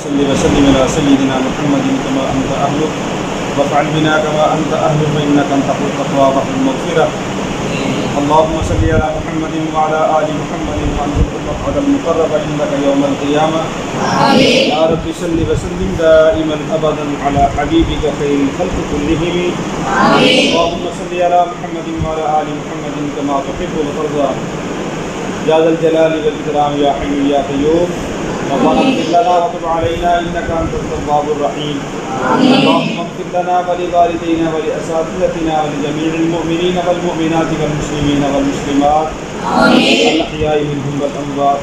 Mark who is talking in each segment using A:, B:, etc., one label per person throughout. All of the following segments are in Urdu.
A: صل وسلم على سيدنا محمد كما أنت أهله وافعل بنا كما أنت أهله فإنك أنت التواب المغفرة. اللهم صل على محمد وعلى آل محمد وأنزل المقعد المقرب عندك يوم القيامة. يا رب صل وسلم دائما أبدا على حبيبك خير الخلق كلهم. اللهم صل على محمد وعلى آل محمد كما تحب وترضى يا ذا الجلال والإكرام يا حي يا قيوم. ربنا اغفر لنا وتب علينا إنك أنت التواب الرحيم. اللهم اغفر لنا ولوالدينا ولأساتذتنا ولجميع المؤمنين والمؤمنات والمسلمين والمسلمات الأحياء منهم والأموات.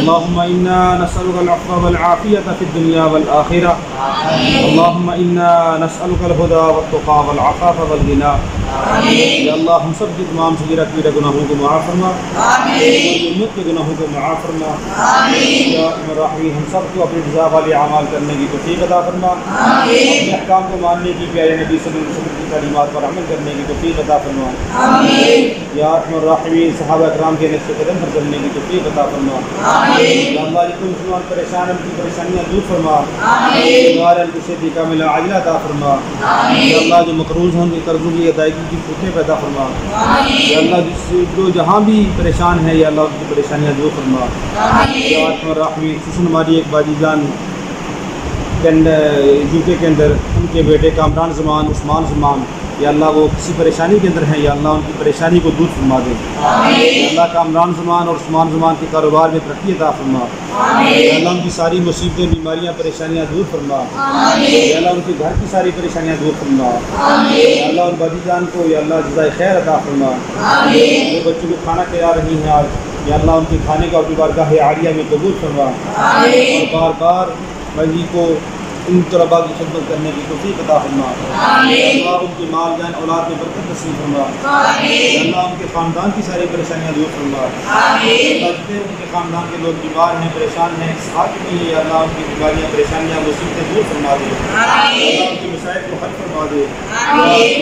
A: اللهم إنا نسألك العفو والعافية في الدنيا والآخرة. اللهم إنا نسألك الهدى والتقى والعفاف والغنى. یا اللہ ہم سب کے تمام صغیرہ کبیرہ گناہوں کو معاف فرما، امت کے گناہوں کو معاف فرما. یا ارحم الراحمین ہم سب کو اپنی رضا والے اعمال کرنے کی توفیق عطا فرما، اپنے احکام کو ماننے کی، پیارے نبی صلی اللہ علیہ وسلم کی تعلیمات پر عمل کرنے کی توفیق عطا فرما. یا ارحم الراحمین صحابہ کرام کے نقش قدم پر چلنے کی توفیق عطا فرما. یا اللہ جتنے مسلمان پریشان ہیں ان کی پریشانیاں دور فرما، بیمار ہیں ان کو صحت کاملہ عاجلہ عطا فرما. یا اللہ جو مقروض ہیں ان کے قرضوں کی ادائیگی کی فتح پیدا فرما. یا اللہ جو جہاں بھی پریشان ہے یا اللہ ان کی پریشانیاں دور فرما. یا ارحم الراحمین خصوصاً ہماری ایک باجی جان یو کے اندر ان کے بیٹے کامران زمان عثمان زمان، یا اللہ وہ کسی پریشانی کے اندر ہیں، یا اللہ ان کی پریشانی کو دور فرما دے. یا اللہ کامران زمان اور عثمان زمان کے کاروبار میں ترقی عطا فرما. یا اللہ ان کی ساری مصیبتیں بیماریاں پریشانیاں دور فرما. یا اللہ ان کے گھر کی ساری پریشانیاں دور فرما. یا اللہ ان باجی جان کو یا اللہ جزائے خیر عطا فرما. جو بچوں کو کھانا کھلا رہی ہیں آج یا اللہ ان کے کھانے کا اپنی بارگاہ عالیہ میں قبول فرما. اور بار بار باجی کو ان طلباء کی خدمت کرنے کی توفیق عطا فرما. یا اللہ ان کے مال جان اولاد میں برکت نصیب فرما. یا اللہ ان کے خاندان کی ساری پریشانیاں دور فرما. اللہ جتنے ان کے خاندان کے لوگ بیمار ہیں پریشان ہیں اس حال میں ہیں یا اللہ ان کی بیماریاں پریشانیاں مصیبتیں دور فرما دے. اللہ ان کے مسائل کو حل فرما دے.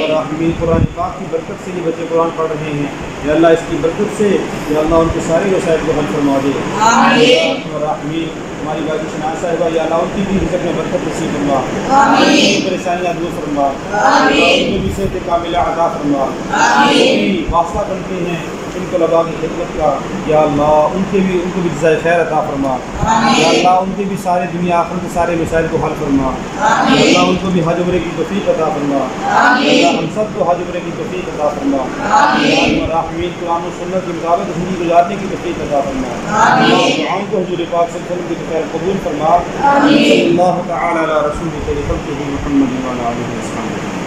A: اور ہمیں قرآن پاک کی برکت سے یہ بچے قرآن پڑھ رہے ہیں یا اللہ اس کی برکت سے یا اللہ ان کے سارے مسائل کو حل فرما دے. اور ہماری باجی شناز صاحبہ یا اللہ ان کی بھی رزق میں برکت نصیب فرما، ان کی پریشانیاں دور فرما، ان کو بھی صحت کاملہ عطا فرما. بھی واسطہ بنتے ہیں ان طلباء کی خدمت کا یا اللہ ان کو بھی جزائے خیر عطا فرما. یا اللہ ان کے بھی سارے دنیا آخرت کے سارے مسائل کو حل فرما. یا اللہ ان کو بھی حج عمرے کی توفیق عطا فرما. یا اللہ ہم سب کو حج عمرے کی توفیق عطا فرما. یا الراحمین قرآن و سنت کے مطابق زندگی گزارنے کی توفیق عطا فرما. اللہ دعاؤں کو حضور پاک صلی اللہ علیہ وسلم کی خیر قبول فرما. صلی اللہ تعالی علی رسولہ خیر خلقہ محمد وعلی آلہ وصحبہ.